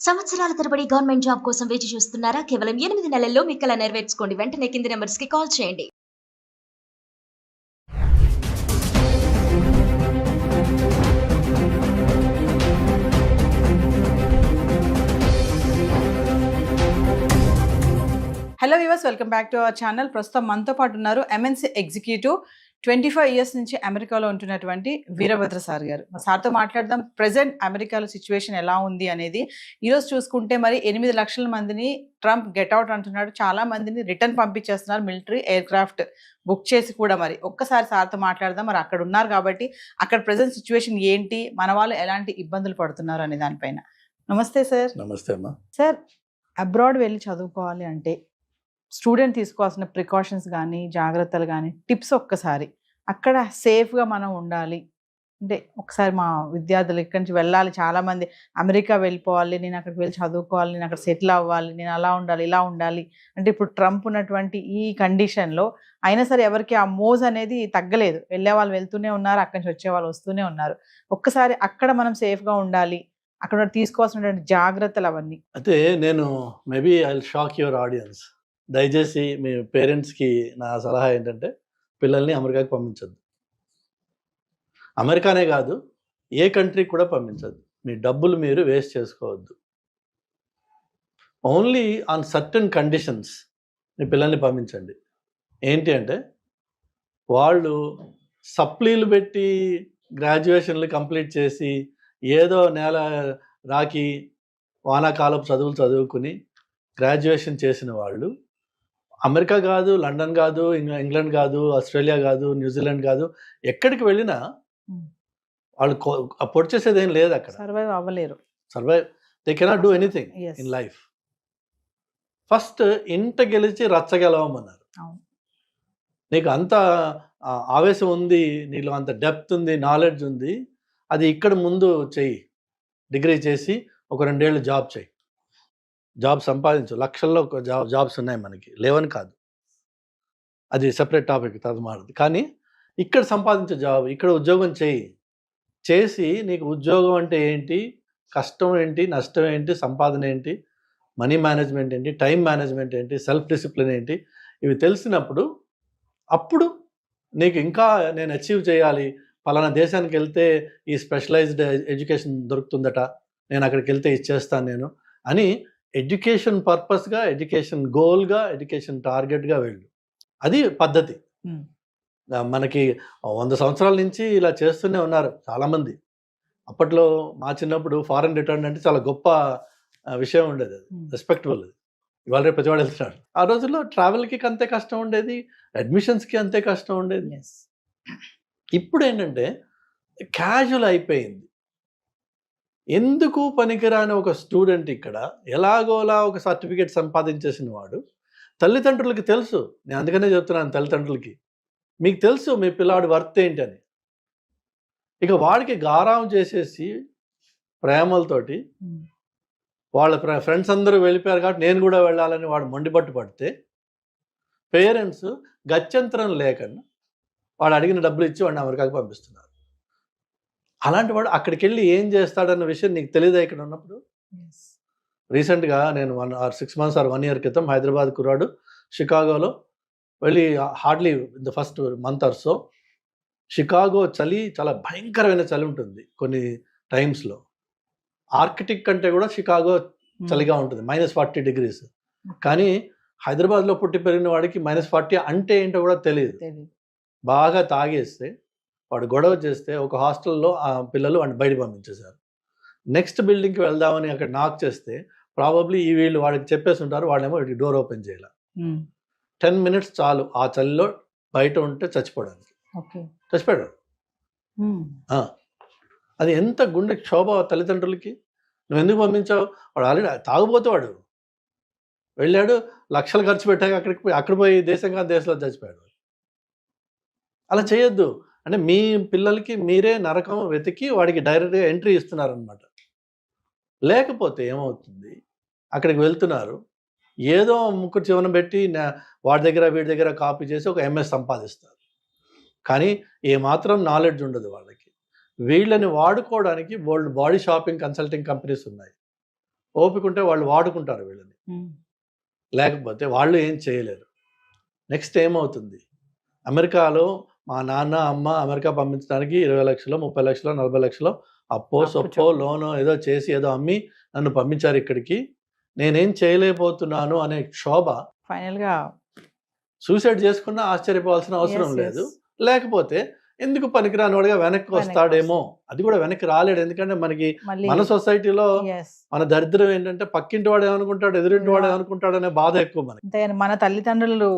సంవత్సరాల తరబడి government job కోసం వేచి చూస్తున్నారా? కేవలం 8 నెలల్లో మీ కల నెరవేర్చుకోండి. వెంటనే కింది నంబర్స్‌కి కాల్ చేయండి. Hello viewers, welcome back to our channel. ప్రస్తుతం మనతో పాటు ఉన్నారు ఎంఎన్సీ ఎగ్జిక్యూటివ్ 25 ఇయర్స్ నుంచి అమెరికాలో ఉంటున్నటువంటి వీరభద్ర సార్ గారు. సార్తో మాట్లాడదాం. ప్రెసెంట్ అమెరికాలో సిచ్యువేషన్ ఎలా ఉంది అనేది. ఈరోజు చూసుకుంటే మరి 8 లక్షల మందిని ట్రంప్ గెట్అవుట్ అంటున్నాడు. చాలా మందిని రిటర్న్ పంపించేస్తున్నారు, మిలిటరీ ఎయిర్ క్రాఫ్ట్ బుక్ చేసి కూడా. మరి ఒక్కసారి సార్తో మాట్లాడదాం. మరి అక్కడ ఉన్నారు కాబట్టి అక్కడ ప్రెసెంట్ సిచ్యువేషన్ ఏంటి, మన వాళ్ళు ఎలాంటి ఇబ్బందులు పడుతున్నారు అనే దానిపైన. నమస్తే సార్. నమస్తే అమ్మా. సార్, అబ్రాడ్ వెళ్ళి చదువుకోవాలి అంటే స్టూడెంట్ తీసుకోవాల్సిన ప్రికాషన్స్ కానీ, జాగ్రత్తలు కానీ, టిప్స్ ఒక్కసారి అక్కడ సేఫ్గా మనం ఉండాలి అంటే ఒకసారి మా విద్యార్థులు ఇక్కడి నుంచి వెళ్ళాలి, చాలామంది అమెరికా వెళ్ళిపోవాలి, నేను అక్కడికి వెళ్ళి చదువుకోవాలి, నేను అక్కడ సెటిల్ అవ్వాలి, నేను అలా ఉండాలి ఇలా ఉండాలి అంటే ఇప్పుడు ట్రంప్ ఉన్నటువంటి ఈ కండిషన్లో అయినా సరే ఎవరికి ఆ మోజ్ అనేది తగ్గలేదు. వెళ్ళే వాళ్ళు వెళ్తూనే ఉన్నారు, అక్కడి నుంచి వచ్చే వాళ్ళు వస్తూనే ఉన్నారు. ఒక్కసారి అక్కడ మనం సేఫ్గా ఉండాలి, అక్కడ తీసుకోవాల్సినటువంటి జాగ్రత్తలు అవన్నీ. అయితే నేను maybe I will shock your audience. దయచేసి మీ పేరెంట్స్కి నా సలహా ఏంటంటే పిల్లల్ని అమెరికాకి పంపించద్దు. అమెరికానే కాదు, ఏ కంట్రీకి కూడా పంపించద్దు. మీ డబ్బులు మీరు వేస్ట్ చేసుకోవద్దు. ఓన్లీ ఆన్ సర్టన్ కండిషన్స్ మీ పిల్లల్ని పంపించండి. ఏంటి అంటే వాళ్ళు సప్లీలు పెట్టి గ్రాడ్యుయేషన్లు కంప్లీట్ చేసి ఏదో నేల రాకి వానాకాలపు చదువులు చదువుకుని గ్రాడ్యుయేషన్ చేసిన వాళ్ళు అమెరికా కాదు, లండన్ కాదు, ఇంగ్లాండ్ కాదు, ఆస్ట్రేలియా కాదు, న్యూజిలాండ్ కాదు, ఎక్కడికి వెళ్ళినా వాళ్ళు పొడి చేసేది ఏం లేదు. అక్కడ సర్వైవ్ అవ్వలేరు. They cannot do anything in life. First ఇంట గెలిచి రచ్చ గెలవమన్నారు. నీకు అంత ఆవేశం ఉంది, నీలో అంత డెప్త్ ఉంది, నాలెడ్జ్ ఉంది, అది ఇక్కడ ముందు చెయ్యి. డిగ్రీ చేసి ఒక 2 ఏళ్ళు జాబ్ చేయి, జాబ్ సంపాదించు. లక్షల్లో జాబ్స్ ఉన్నాయి మనకి, లేవని కాదు, అది సెపరేట్ టాపిక్, తర్వాత మారదు. కానీ ఇక్కడ సంపాదించే జాబ్, ఇక్కడ ఉద్యోగం చేసి నీకు ఉద్యోగం అంటే ఏంటి, కష్టం ఏంటి, నష్టం ఏంటి, సంపాదన ఏంటి, మనీ మేనేజ్మెంట్ ఏంటి, టైం మేనేజ్మెంట్ ఏంటి, సెల్ఫ్ డిసిప్లిన్ ఏంటి, ఇవి తెలిసినప్పుడు అప్పుడు నీకు ఇంకా నేను అచీవ్ చేయాలి, పలానా దేశానికి వెళ్తే ఈ స్పెషలైజ్డ్ ఎడ్యుకేషన్ దొరుకుతుందట, నేను అక్కడికి వెళ్తే ఇచ్చేస్తాను నేను అని ఎడ్యుకేషన్ పర్పస్గా, ఎడ్యుకేషన్ గోల్గా, ఎడ్యుకేషన్ టార్గెట్గా వెళ్ళు. అది పద్ధతి. మనకి 100 సంవత్సరాల నుంచి ఇలా చేస్తూనే ఉన్నారు చాలామంది. అప్పట్లో మా చిన్నప్పుడు ఫారెన్ రిటర్న్ అంటే చాలా గొప్ప విషయం ఉండేది, అది రెస్పెక్టబుల్. అది ఇవాళ రేపు ప్రతివాడు వెళ్తున్నాడు. ఆ రోజుల్లో ట్రావెల్కి అంతే కష్టం ఉండేది, అడ్మిషన్స్కి అంతే కష్టం ఉండేది. ఇప్పుడు ఏంటంటే క్యాజువల్ అయిపోయింది. ఎందుకు పనికిరాని ఒక స్టూడెంట్ ఇక్కడ ఎలాగోలా ఒక సర్టిఫికేట్ సంపాదించేసిన వాడు, తల్లిదండ్రులకి తెలుసు. నేను అందుకనే చెప్తున్నాను, తల్లిదండ్రులకి మీకు తెలుసు మీ పిల్లాడి వర్త్ ఏంటని. ఇక వాడికి గారాం చేసేసి ప్రేమలతోటి వాళ్ళ ఫ్రెండ్స్ అందరూ వెళ్ళిపోయారు కాబట్టి నేను కూడా వెళ్ళాలని వాడు మొండిపట్టు పడితే పేరెంట్స్ గత్యంతరం లేకుండా వాడు అడిగిన డబ్బులు ఇచ్చి వాడిని అమెరికాకి పంపిస్తున్నారు. అలాంటి వాడు అక్కడికి వెళ్ళి ఏం చేస్తాడన్న విషయం నీకు తెలియదా ఇక్కడ ఉన్నప్పుడు? రీసెంట్గా నేను 6 months or 1 year క్రితం హైదరాబాద్ కుర్రాడు షికాగోలో వెళ్ళి hardly the first month or so, Chicago చలి చాలా భయంకరమైన చలి ఉంటుంది కొన్ని టైమ్స్లో. ఆర్కిటిక్ కంటే కూడా షికాగో చలిగా ఉంటుంది, -40 degrees. కానీ హైదరాబాద్లో పుట్టి పెరిగిన వాడికి -40 అంటే ఏంటో కూడా తెలియదు. బాగా తాగేస్తే వాడు గొడవ చేస్తే ఒక హాస్టల్లో ఆ పిల్లలు వాడిని బయట పంపించేశారు. నెక్స్ట్ బిల్డింగ్కి వెళ్దామని అక్కడ నాక్ చేస్తే ప్రాబబ్లీ ఈ వీళ్ళు వాడికి చెప్పేసి ఉంటారు, వాడేమో వీడికి డోర్ ఓపెన్ చేయాలి. 10 minutes చాలు ఆ చలిలో బయట ఉంటే చచ్చిపోవడానికి. చచ్చిపోయాడు. అది ఎంత గుండె క్షోభ తల్లిదండ్రులకి. నువ్వు ఎందుకు పంపించావు? వాడు ఆల్రెడీ తాగుపోతే వాడు వెళ్ళాడు, లక్షలు ఖర్చు పెట్టాక అక్కడ పోయి దేశంగా దేశంలో చచ్చిపోయాడు. అలా చేయొద్దు. అంటే మీ పిల్లలకి మీరే నరకం వెతికి వాడికి డైరెక్ట్గా ఎంట్రీ ఇస్తున్నారనమాట. లేకపోతే ఏమవుతుంది, అక్కడికి వెళ్తున్నారు, ఏదో ముక్కు చివన పెట్టి వాడి దగ్గర వీడి దగ్గర కాపీ చేసి ఒక MS సంపాదిస్తారు. కానీ ఏమాత్రం నాలెడ్జ్ ఉండదు వాళ్ళకి. వీళ్ళని వాడుకోవడానికి బాడీ షాపింగ్ కన్సల్టింగ్ కంపెనీస్ ఉన్నాయి. ఓపిక ఉంటే వాళ్ళు వాడుకుంటారు వీళ్ళని, లేకపోతే వాళ్ళు ఏం చేయలేరు. నెక్స్ట్ ఏమవుతుంది, అమెరికాలో మా నాన్న అమ్మ అమెరికా పంపించడానికి 20 లక్షలు 30 లక్షలు 40 లక్షలు అప్పో సొప్పో లోనో ఏదో చేసి ఏదో అమ్మి నన్ను పంపించారు ఇక్కడికి, నేనేం చేయలేకపోతున్నాను అనే క్షోభ, ఫైనల్ గా సూసైడ్ చేసుకున్నా ఆశ్చర్యపోవాల్సిన అవసరం లేదు. లేకపోతే ఎందుకు పనికిరాని వాడిగా వెనక్కి వస్తాడేమో, అది కూడా వెనక్కి రాలేడు. ఎందుకంటే మనకి మన సొసైటీలో మన దరిద్రం ఏంటంటే పక్కింటి వాడు ఏమనుకుంటాడు, ఎదురింటి వాడు ఏమనుకుంటాడు అనే బాధ ఎక్కువ మనకి. మన తల్లిదండ్రులు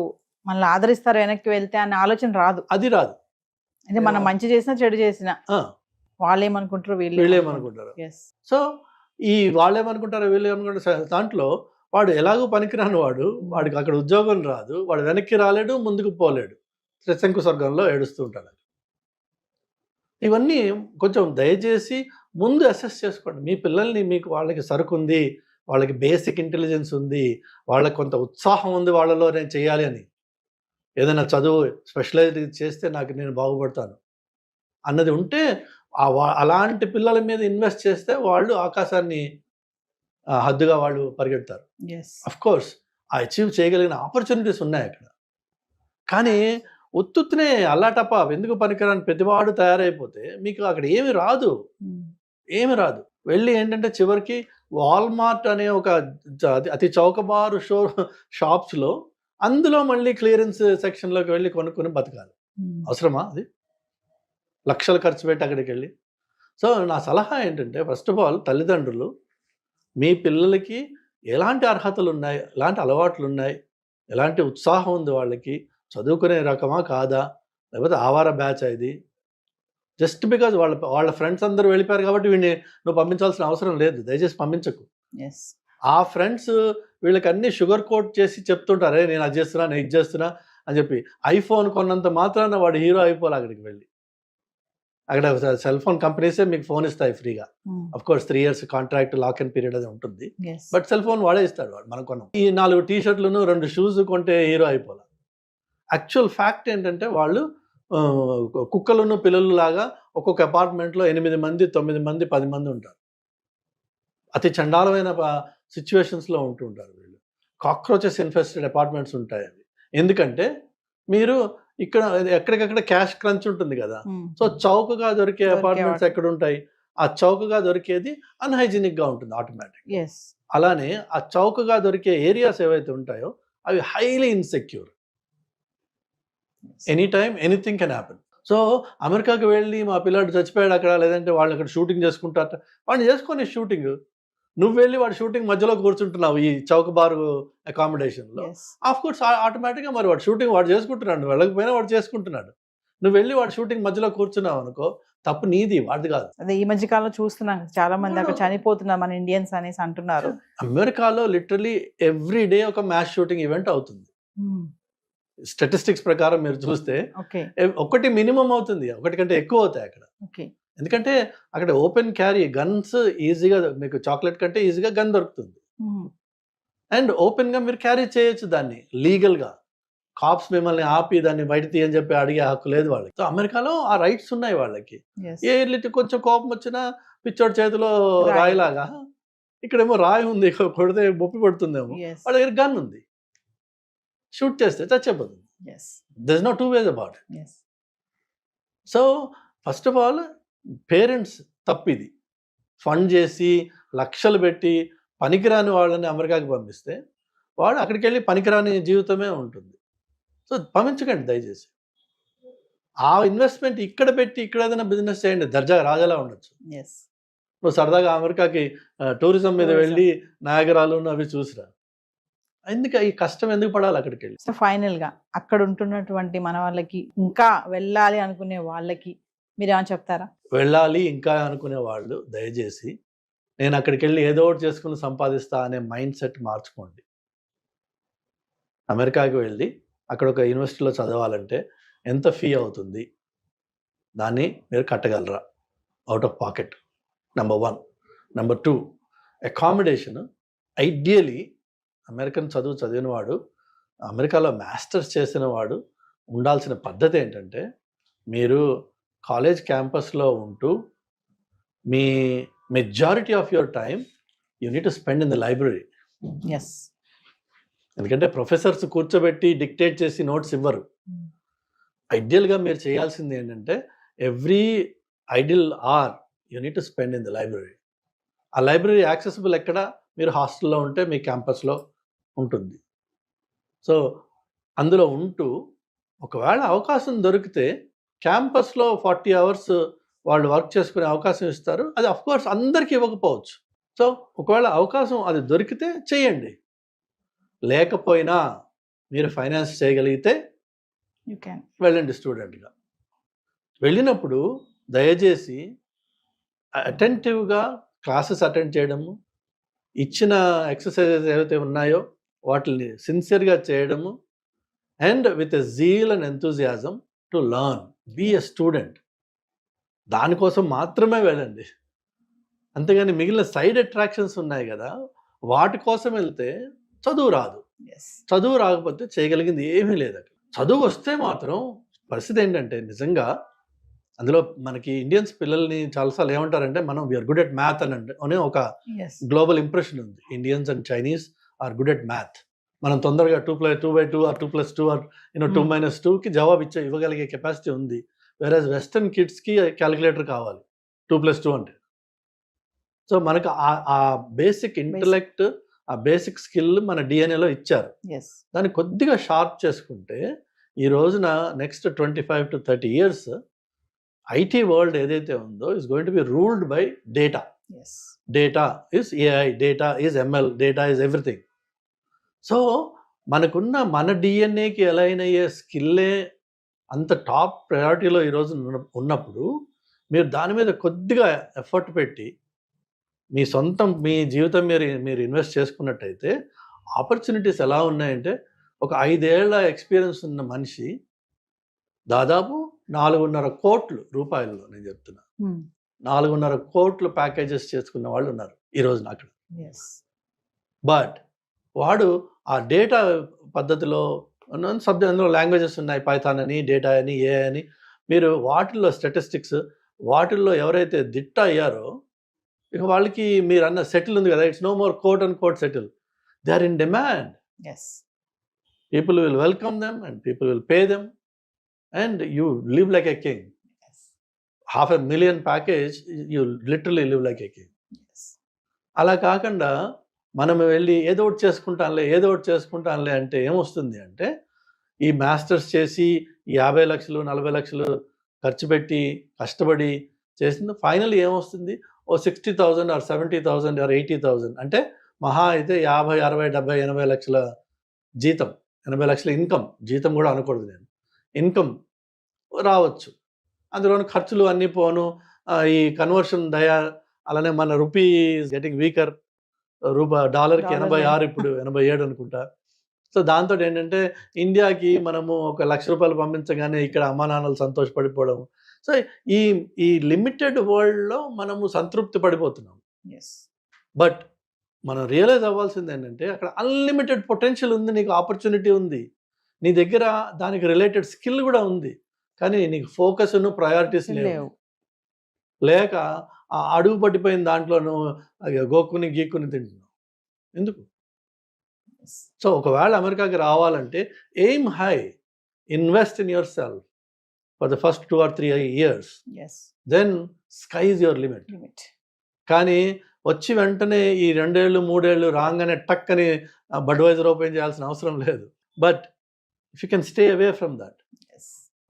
మనల్ని ఆదరిస్తారు వెనక్కి వెళ్తే అనే ఆలోచన రాదు. అది రాదు. అంటే మనం మంచి చేసినా చెడు చేసినా వాళ్ళేమనుకుంటారు వీళ్ళేమనుకుంటారు. సో ఈ వాళ్ళేమనుకుంటారు వీళ్ళేమనుకుంటారు దాంట్లో వాడు ఎలాగో పనికిరాని వాడు, వాడికి అక్కడ ఉద్యోగం రాదు, వాడు వెనక్కి రాలేడు, ముందుకు పోలేడు, త్రిశంకు స్వర్గంలో ఏడుస్తూ ఉంటాడు. ఇవన్నీ కొంచెం దయచేసి ముందు అసెస్ చేసుకోండి. మీ పిల్లల్ని, మీకు వాళ్ళకి సరుకు ఉంది, వాళ్ళకి బేసిక్ ఇంటెలిజెన్స్ ఉంది, వాళ్ళకి కొంత ఉత్సాహం ఉంది వాళ్ళలో నేను చేయాలి అని, ఏదైనా చదువు స్పెషలైజ్ చేస్తే నేను బాగుపడతాను అన్నది ఉంటే అలాంటి పిల్లల మీద ఇన్వెస్ట్ చేస్తే వాళ్ళు ఆకాశాన్ని హద్దుగా వాళ్ళు పరిగెడతారు. అఫ్ కోర్స్ అచీవ్ చేయగలిగిన ఆపర్చునిటీస్ ఉన్నాయి అక్కడ. కానీ ఉత్తునే అల్లాటప్ప ఎందుకు పనికిరాని ప్రతివాడు తయారైపోతే మీకు అక్కడ ఏమి రాదు. వెళ్ళి ఏంటంటే చివరికి వాల్మార్ట్ అనే ఒక అతి చౌకబారు షాప్స్లో అందులో మళ్ళీ క్లియరెన్స్ సెక్షన్లోకి వెళ్ళి కొనుక్కొని బతకాలి. అవసరమా? అది లక్షలు ఖర్చు పెట్టి అక్కడికి వెళ్ళి. సో నా సలహా ఏంటంటే, ఫస్ట్ ఆఫ్ ఆల్ తల్లిదండ్రులు మీ పిల్లలకి ఎలాంటి అర్హతలు ఉన్నాయి, ఎలాంటి అలవాట్లు ఉన్నాయి, ఎలాంటి ఉత్సాహం ఉంది, వాళ్ళకి చదువుకునే రకమా కాదా, లేకపోతే ఆవార బ్యాచ్ ఇది, జస్ట్ బికాజ్ వాళ్ళ ఫ్రెండ్స్ అందరూ వెళ్ళిపోయారు కాబట్టి వీడిని నువ్వు పంపించాల్సిన అవసరం లేదు, దయచేసి పంపించకు. ఆ ఫ్రెండ్స్ వీళ్ళకి అన్ని షుగర్ కోట్ చేసి చెప్తుంటారే, నేను అది చేస్తున్నా, నేను ఇది చేస్తున్నా అని చెప్పి. ఐఫోన్ కొన్నంత మాత్రాన వాడు హీరో అయిపోవాలి. అక్కడికి వెళ్ళి అక్కడ సెల్ ఫోన్ కంపెనీసే మీకు ఫోన్ ఇస్తాయి ఫ్రీగా. Of course 3 years contract, lock and period అది ఉంటుంది, బట్ సెల్ ఫోన్ వాడే ఇస్తాడు వాడు. మనం కొన్నాం ఈ 4 టీ-షర్ట్లను 2 షూస్ కొంటే హీరో అయిపోవాలి. యాక్చువల్ ఫ్యాక్ట్ ఏంటంటే వాళ్ళు కుక్కలను పిల్లలు లాగా ఒక్కొక్క అపార్ట్మెంట్లో 8 మంది 9 మంది 10 మంది ఉంటారు. అతి చండాలమైన సిచ్యువేషన్స్లో ఉంటూ ఉంటారు వీళ్ళు. కాక్రోచెస్ ఇన్ఫెస్టెడ్ అపార్ట్మెంట్స్ ఉంటాయి అవి. ఎందుకంటే మీరు ఇక్కడ ఎక్కడికక్కడ క్యాష్ క్రంచ్ ఉంటుంది కదా, సో చౌకగా దొరికే అపార్ట్మెంట్స్ ఎక్కడ ఉంటాయి, ఆ చౌకగా దొరికేది అన్హైజీనిక్ గా ఉంటుంది ఆటోమేటిక్. అలానే ఆ చౌకగా దొరికే ఏరియాస్ ఏవైతే ఉంటాయో అవి highly insecure. Any time anything can happen. So అమెరికాకి వెళ్ళి మా పిల్లాడు చచ్చిపోయాడు అక్కడ, లేదంటే వాళ్ళు అక్కడ షూటింగ్ చేసుకుంటారట, వాడిని చేసుకొని షూటింగ్, నువ్వు వెళ్ళి వాడు షూటింగ్ మధ్యలో కూర్చుంటున్నావు ఈ చౌకబారు అకామిడేషన్లో, ఆఫ్ కోర్స్ ఆటోమేటిక్గా మరి వాడు షూటింగ్ వాడు చేసుకుంటున్నాడు, నువ్వు వెళ్ళకపోయినా వాడు చేసుకుంటున్నాడు. నువ్వు వెళ్ళి వాడు షూటింగ్ మధ్యలో కూర్చున్నావు అనుకో, తప్పు నీది, వాడిది కాదు. అదే ఈ మధ్య కాలంలో చూస్తున్నాం చాలా మంది అక్కడ చనిపోతున్నారు మన ఇండియన్స్ అనేసి అంటున్నారు. అమెరికాలో లిటరలీ ఎవ్రీ డే ఒక మ్యాస్ షూటింగ్ ఈవెంట్ అవుతుంది. స్టాటిస్టిక్స్ ప్రకారం మీరు చూస్తే ఒకటి మినిమం అవుతుంది, ఒకటి కంటే ఎక్కువ అవుతాయి అక్కడ. ఎందుకంటే అక్కడ ఓపెన్ క్యారీ గన్స్ ఈజీగా, మీకు చాక్లెట్ కంటే ఈజీగా గన్ దొరుకుతుంది, అండ్ ఓపెన్ గా మీరు క్యారీ చేయొచ్చు దాన్ని లీగల్ గా. కాప్స్ మిమ్మల్ని ఆపి దాన్ని బయట తీయని చెప్పి అడిగే హక్కు లేదు వాళ్ళకి. సో అమెరికాలో ఆ రైట్స్ ఉన్నాయి వాళ్ళకి. ఏ కొంచెం కోపం వచ్చినా పిచ్చోడి చేతిలో రాయిలాగా, ఇక్కడేమో రాయి ఉంది, కొడితే బొప్పి పడుతుందేమో, వాళ్ళ దగ్గర గన్ ఉంది, షూట్ చేస్తే చచ్చిపోతుంది. There is no two ways about it. So first of all parents తప్పిది, ఫండ్ చేసి లక్షలు పెట్టి పనికిరాని వాళ్ళని అమెరికాకి పంపిస్తే వాడు అక్కడికి వెళ్ళి పనికిరాని జీవితమే ఉంటుంది. సో పంపించకండి దయచేసి. ఆ ఇన్వెస్ట్మెంట్ ఇక్కడ పెట్టి ఇక్కడ ఏదైనా బిజినెస్ చేయండి, దర్జాగా రాజాలా ఉండొచ్చు. నువ్వు సరదాగా అమెరికాకి టూరిజం మీద వెళ్ళి నయాగరాలు అవి చూసిరా, ఎందుకు ఈ కష్టం ఎందుకు పడాలి అక్కడికి వెళ్ళి. సో ఫైనల్ గా అక్కడ ఉంటున్నటువంటి మన వాళ్ళకి, ఇంకా వెళ్ళాలి అనుకునే వాళ్ళకి మీరు ఏమైనా చెప్తారా? వెళ్ళాలి ఇంకా అనుకునే వాళ్ళు దయచేసి నేను అక్కడికి వెళ్ళి ఏదో ఒకటి చేసుకుని సంపాదిస్తా అనే మైండ్ సెట్ మార్చుకోండి. అమెరికాకి వెళ్ళి అక్కడ ఒక యూనివర్సిటీలో చదవాలంటే ఎంత ఫీ అవుతుంది, దాన్ని మీరు కట్టగలరా out of pocket, number 1. Number 2, accommodation. Ideally American చదివిన వాడు, అమెరికాలో మాస్టర్స్ చేసిన వాడు ఉండాల్సిన పద్ధతి ఏంటంటే, మీరు కాలేజ్ క్యాంపస్లో ఉంటూ మీ majority of your time you need to spend in the library. Yes. ఎందుకంటే ప్రొఫెసర్స్ కూర్చోబెట్టి డిక్టేట్ చేసి నోట్స్ ఇవ్వరు. ఐడియల్గా మీరు చేయాల్సింది ఏంటంటే every ideal or you need to spend in the library. ఆ లైబ్రరీ యాక్సెసిబుల్ ఎక్కడ? మీరు హాస్టల్లో ఉంటే మీ క్యాంపస్లో ఉంటుంది. సో అందులో ఉంటూ ఒకవేళ అవకాశం దొరికితే క్యాంపస్లో 40 hours వాళ్ళు వర్క్ చేసుకునే అవకాశం ఇస్తారు. అది అఫ్కోర్స్ అందరికీ ఇవ్వకపోవచ్చు. సో ఒకవేళ అవకాశం అది దొరికితే చేయండి. లేకపోయినా మీరు ఫైనాన్స్ చేయగలిగితే యూ క్యాన్ వెళ్ళండి స్టూడెంట్గా. వెళ్ళినప్పుడు దయచేసి అటెంటివ్గా క్లాసెస్ అటెండ్ చేయడము, ఇచ్చిన ఎక్సర్సైజెస్ ఏవైతే ఉన్నాయో వాటిని సిన్సియర్గా చేయడము, and with a zeal and enthusiasm to learn, be a student. దానికోసం మాత్రమే వెళ్ళండి. అంతేగాని మిగిలిన సైడ్ అట్రాక్షన్స్ ఉన్నాయి కదా, వాటి కోసం వెళ్తే చదువు రాదు. చదువు రాకపోతే చేయగలిగింది ఏమీ లేదు అక్కడ. చదువు వస్తే మాత్రం పరిస్థితి ఏంటంటే నిజంగా అందులో మనకి ఇండియన్స్ పిల్లల్ని చాలాసార్లు ఏమంటారంటే మనం వీఆర్ గుడ్ ఎట్ మ్యాథ్ అనే ఒక గ్లోబల్ ఇంప్రెషన్ ఉంది. Indians and Chinese are good at math. మనం తొందరగా 2+2 ఆర్ 2+2 ఆర్ 2-2కి జవాబు ఇవ్వగలిగే కెపాసిటీ ఉంది. వేరేజ్ వెస్టర్న్ కిడ్స్కి క్యాలిక్యులేటర్ కావాలి 2+2 అంటే. సో మనకు ఆ బేసిక్ ఇంటలెక్ట్, ఆ బేసిక్ స్కిల్ మన డిఎన్ఏలో ఇచ్చారు. దాన్ని కొద్దిగా షార్ప్ చేసుకుంటే ఈ రోజున next 25 to 30 years IT world ఏదైతే ఉందో is going to be ruled by data. Data is AI, data is ML, data is everything. So మనకున్న మన డిఎన్ఏకి అలైన్ అయ్యే స్కిల్లే అంత టాప్ ప్రయారిటీలో ఈరోజు ఉన్నప్పుడు మీరు దాని మీద కొద్దిగా ఎఫర్ట్ పెట్టి మీ జీవితం మీరు ఇన్వెస్ట్ చేసుకున్నట్టయితే ఆపర్చునిటీస్ ఎలా ఉన్నాయంటే ఒక 5 ఏళ్ల ఎక్స్పీరియన్స్ ఉన్న మనిషి దాదాపు 4.5 కోట్ల రూపాయల్లో, నేను చెప్తున్నా 4.5 కోట్ల ప్యాకేజెస్ చేసుకున్న వాళ్ళు ఉన్నారు ఈ రోజున అక్కడ. బట్ వాడు ఆ డేటా పద్ధతిలో అందులో లాంగ్వేజెస్ ఉన్నాయి, పైథాన్ అని, డేటా అని, ఏ అని. మీరు వాటిల్లో స్టాటిస్టిక్స్, వాటిల్లో ఎవరైతే దిట్ట అయ్యారో ఇక వాళ్ళకి మీరు అన్న సెటిల్ ఉంది కదా, it's no more quote and quote settle. They are in demand. People will welcome them and people will pay them and you live like a king. 500,000 package, you literally live like a king. అలా కాకుండా మనం వెళ్ళి ఏదో ఒకటి చేసుకుంటానులే అంటే ఏమొస్తుంది అంటే ఈ మాస్టర్స్ చేసి 50 లక్షలు 40 లక్షలు ఖర్చు పెట్టి కష్టపడి చేసింది ఫైనల్ ఏమొస్తుంది? ఓ 60,000 ఆర్ 70,000 ఆర్ 80,000 అంటే మహా అయితే 50, 60, 70, 80 లక్షల జీతం, 80 లక్షల ఇన్కమ్, జీతం కూడా అనకూడదు నేను, ఇన్కమ్ రావచ్చు. అందులోని ఖర్చులు అన్నీ పోను. ఈ కన్వర్షన్ అలానే మన రూపీ గెటింగ్ వీకర్, డాలర్కి 86 ఇప్పుడు 87 అనుకుంటా. సో దాంతో ఏంటంటే ఇండియాకి మనము ఒక ₹1,00,000 పంపించగానే ఇక్కడ అమ్మా నాన్నలు సంతోషపడిపోవడం. సో ఈ లిమిటెడ్ వరల్డ్లో మనము సంతృప్తి పడిపోతున్నాం. బట్ మనం రియలైజ్ అవ్వాల్సింది ఏంటంటే అక్కడ అన్లిమిటెడ్ పొటెన్షియల్ ఉంది, నీకు ఆపర్చునిటీ ఉంది, నీ దగ్గర దానికి రిలేటెడ్ స్కిల్ కూడా ఉంది. కానీ నీకు ఫోకస్ ప్రయారిటీస్ లేక అడుగు పట్టిపోయిన దాంట్లోనూ గోక్కుని గీక్కుని తింటున్నావు. ఎందుకు? సో ఒకవేళ అమెరికాకి రావాలంటే aim high, invest in yourself for the first 2 or 3 years, then sky is your limit. కానీ వచ్చి వెంటనే ఈ 2 ఏళ్ళు 3 ఏళ్ళు రాగానే టక్ అని బడ్వైజర్ ఓపెన్ చేయాల్సిన అవసరం లేదు. But if you can stay away from that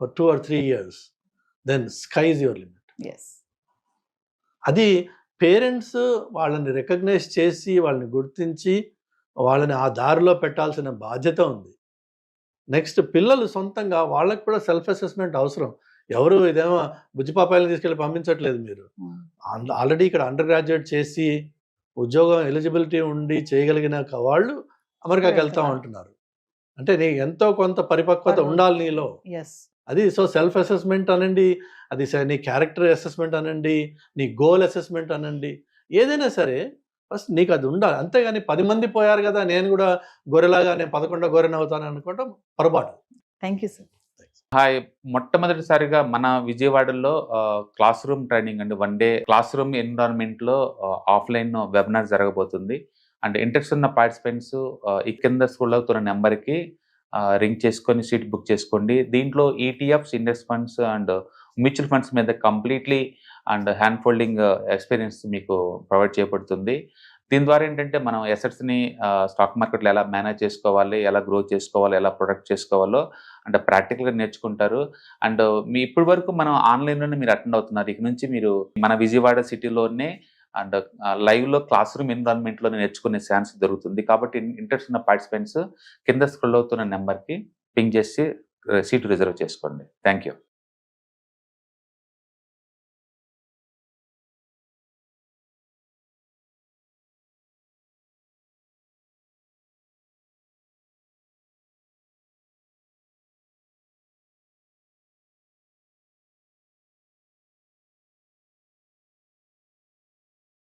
for 2 or 3 years, then sky is your limit. అది పేరెంట్స్ వాళ్ళని రికగ్నైజ్ చేసి, వాళ్ళని గుర్తించి, వాళ్ళని ఆ దారిలో పెట్టాల్సిన బాధ్యత ఉంది. నెక్స్ట్ పిల్లలు సొంతంగా వాళ్ళకి కూడా సెల్ఫ్ అసెస్మెంట్ అవసరం. ఎవరు ఇదేమో బుజ్జిపాపాయలను తీసుకెళ్ళి పంపించట్లేదు. మీరు ఆల్రెడీ ఇక్కడ అండర్ గ్రాడ్యుయేట్ చేసి ఉద్యోగం ఎలిజిబిలిటీ ఉండి చేయగలిగిన వాళ్ళు అమెరికాకి వెళ్తా ఉంటున్నారు. అంటే నీ ఎంతో కొంత పరిపక్వత ఉండాలి నీలో. అది సో సెల్ఫ్ అసెస్మెంట్ అనండి, అది నీ క్యారెక్టర్ అసెస్మెంట్ అనండి, నీ గోల్ అసెస్మెంట్ అనండి, ఏదైనా సరే ఫస్ట్ నీకు అది ఉండాలి. అంతేగాని 10 మంది పోయారు కదా నేను కూడా గొర్రెలాగా నేను 11వ గొర్రెని అవుతాను అనుకోవడం పొరపాటు. Thank you sir. హాయ్, మొట్టమొదటిసారిగా మన విజయవాడలో క్లాస్ రూమ్ ట్రైనింగ్ అండి, 1 డే క్లాస్ రూమ్ ఎన్విరాన్మెంట్లో ఆఫ్లైన్ వెబినార్ జరగబోతుంది. అండ్ ఇంట్రెస్ట్ ఉన్న పార్టిసిపెంట్స్ ఈ కింద స్క్రోల్ అవుతున్న నెంబర్కి రింగ్ చేసుకొని సీట్ బుక్ చేసుకోండి. దీంట్లో ETFs, index funds and mutual funds మీద completely and hand holding experience మీకు ప్రొవైడ్ చేయబడుతుంది. దీని ద్వారా ఏంటంటే మనం ఎసెట్స్ని స్టాక్ మార్కెట్లో ఎలా మేనేజ్ చేసుకోవాలి, ఎలా గ్రో చేసుకోవాలి, ఎలా ప్రొడక్ట్ చేసుకోవాలో అంటే ప్రాక్టికల్గా నేర్చుకుంటారు. అండ్ మీ ఇప్పటి వరకు మనం ఆన్లైన్లోనే మీరు అటెండ్ అవుతున్నారు. ఇక నుంచి మీరు మన విజయవాడ సిటీలోనే అండ్ లైవ్లో క్లాస్ రూమ్ ఎన్విరాన్మెంట్లో నేర్చుకునే ఛాన్స్ దొరుకుతుంది. కాబట్టి ఇంట్రెస్ట్ ఉన్న పార్టిసిపెంట్స్ కింద స్క్రోల్ అవుతున్న నెంబర్కి పింగ్ చేసి సీటు రిజర్వ్ చేసుకోండి. Thank you.